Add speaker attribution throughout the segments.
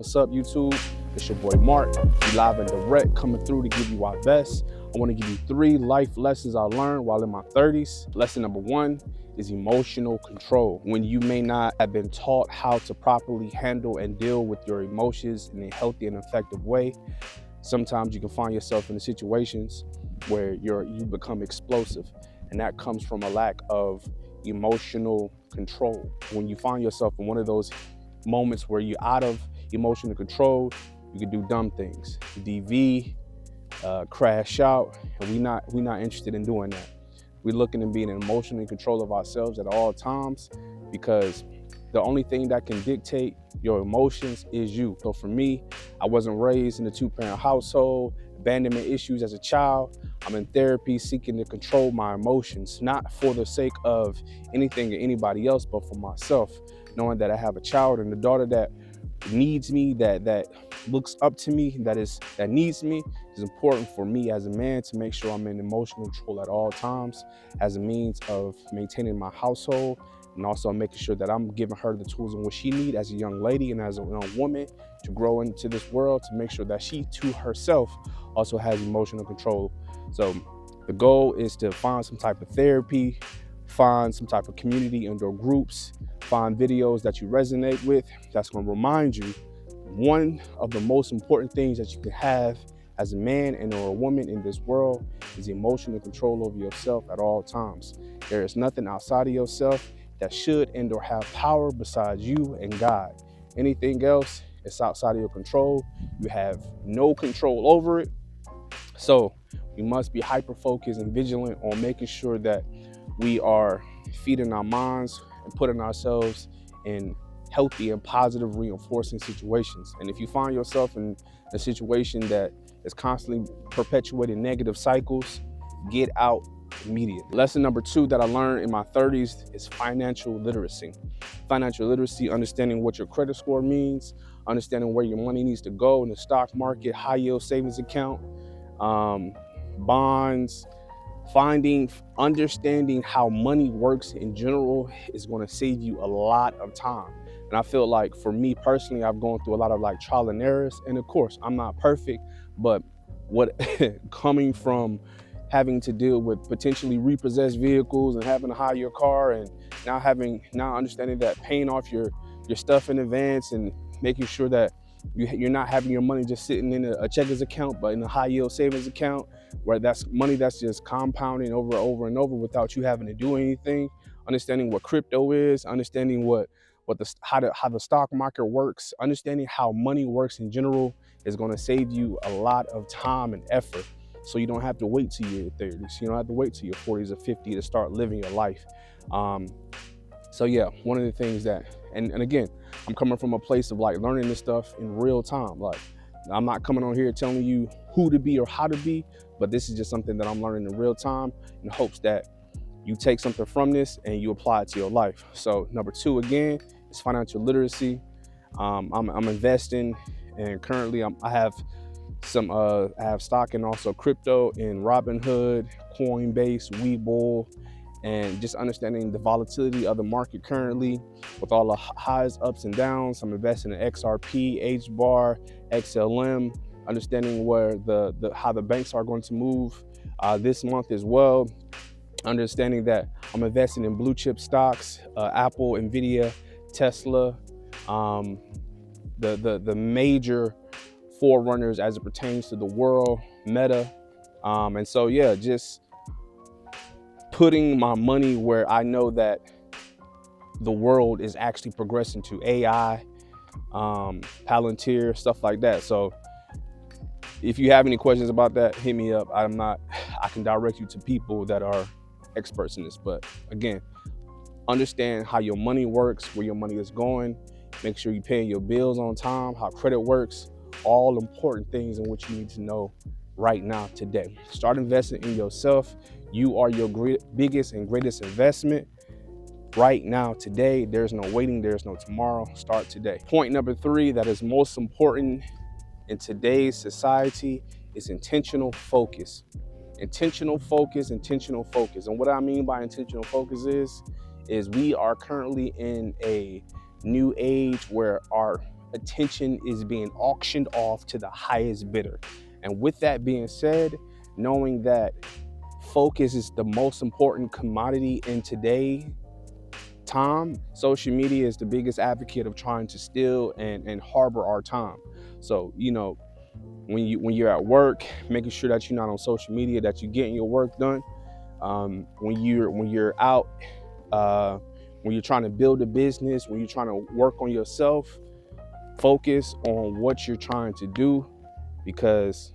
Speaker 1: What's up, YouTube? It's your boy Mark. We live and direct, coming through to give you our best. I want to give you 3 life lessons I learned while in my 30s. Lesson number 1 is emotional control. When you may not have been taught how to properly handle and deal with your emotions in a healthy and effective way, sometimes you can find yourself in situations where you become explosive, and that comes from a lack of emotional control. When you find yourself in one of those moments where you're out of emotional control, you can do dumb things, DV, crash out, and we not interested in doing that. We're looking to be in emotional control of ourselves at all times, because the only thing that can dictate your emotions is you. So for me, I wasn't raised in a 2-parent household, abandonment issues as a child. I'm in therapy seeking to control my emotions, not for the sake of anything or anybody else, but for myself, knowing that I have a child and a daughter that needs me, that looks up to me, that needs me. It's important for me as a man to make sure I'm in emotional control at all times, as a means of maintaining my household, and also making sure that I'm giving her the tools and what she needs as a young lady and as a young woman to grow into this world, to make sure that she too herself also has emotional control. So the goal is to find some type of therapy, find some type of community indoor groups, find videos that you resonate with that's going to remind you one of the most important things that you can have as a man and or a woman in this world is emotional control over yourself at all times. There is nothing outside of yourself that should and or have power besides you and God. Anything else is outside of your control. You have no control over it. So we must be hyper focused and vigilant on making sure that we are feeding our minds and putting ourselves in healthy and positive reinforcing situations. And if you find yourself in a situation that is constantly perpetuating negative cycles, get out immediately. Lesson number 2 that I learned in my 30s is financial literacy. Financial literacy, understanding what your credit score means, understanding where your money needs to go in the stock market, high yield savings account, bonds. Understanding how money works in general is going to save you a lot of time. And I feel like for me personally, I've gone through a lot of trial and errors. And of course, I'm not perfect, but what coming from having to deal with potentially repossessed vehicles and having to hire your car, and now understanding that paying off your stuff in advance and making sure that you're not having your money just sitting in a checkers account, but in a high yield savings account, where that's money that's just compounding over and over without you having to do anything. Understanding what crypto is, understanding how the stock market works, understanding how money works in general is going to save you a lot of time and effort. So you don't have to wait till your 30s. You don't have to wait till your 40s or 50s to start living your life. So yeah, one of the things that, and again, I'm coming from a place of learning this stuff in real time. I'm not coming on here telling you who to be or how to be, but this is just something that I'm learning in real time in hopes that you take something from this and you apply it to your life. So number 2, again, is financial literacy. I'm investing, and currently I have stock and also crypto in Robinhood, Coinbase, Webull, and just understanding the volatility of the market currently with all the highs, ups and downs. I'm investing in XRP, HBAR, XLM, understanding where how the banks are going to move this month as well. Understanding that I'm investing in blue chip stocks, Apple, Nvidia, Tesla, the major forerunners as it pertains to the world, Meta. And so, yeah, just putting my money where I know that the world is actually progressing to AI, Palantir, stuff like that. So if you have any questions about that, hit me up. I can direct you to people that are experts in this. But again, understand how your money works, where your money is going, make sure you're paying your bills on time, how credit works, all important things in which you need to know right now, today. Start investing in yourself. You are your biggest and greatest investment right now, today. There's no waiting, there's no tomorrow. Start today. Point number 3 that is most important in today's society is intentional focus. Intentional focus. And what I mean by intentional focus is we are currently in a new age where our attention is being auctioned off to the highest bidder. And with that being said, knowing that focus is the most important commodity in today's time, social media is the biggest advocate of trying to steal and harbor our time. So, when you're at work, making sure that you're not on social media, that you're getting your work done. When you're out, when you're trying to build a business, when you're trying to work on yourself, focus on what you're trying to do, because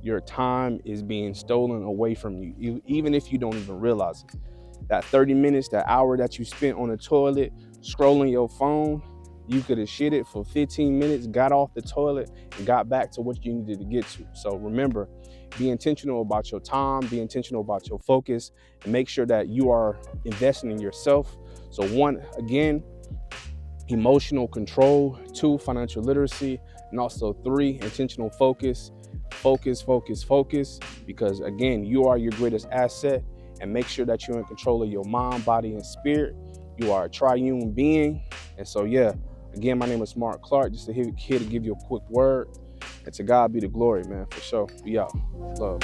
Speaker 1: your time is being stolen away from you, even if you don't even realize it. That 30 minutes, that hour that you spent on the toilet scrolling your phone, you could have shit it for 15 minutes, got off the toilet, and got back to what you needed to get to. So remember, be intentional about your time, be intentional about your focus, and make sure that you are investing in yourself. So one, again, emotional control, 2, financial literacy, and also 3, intentional focus. Focus, because again, you are your greatest asset, and make sure that you're in control of your mind, body, and spirit. You are a triune being. And so, yeah, again, my name is Mark Clark, just here to give you a quick word, and to God be the glory, man, for sure. Be out. Love.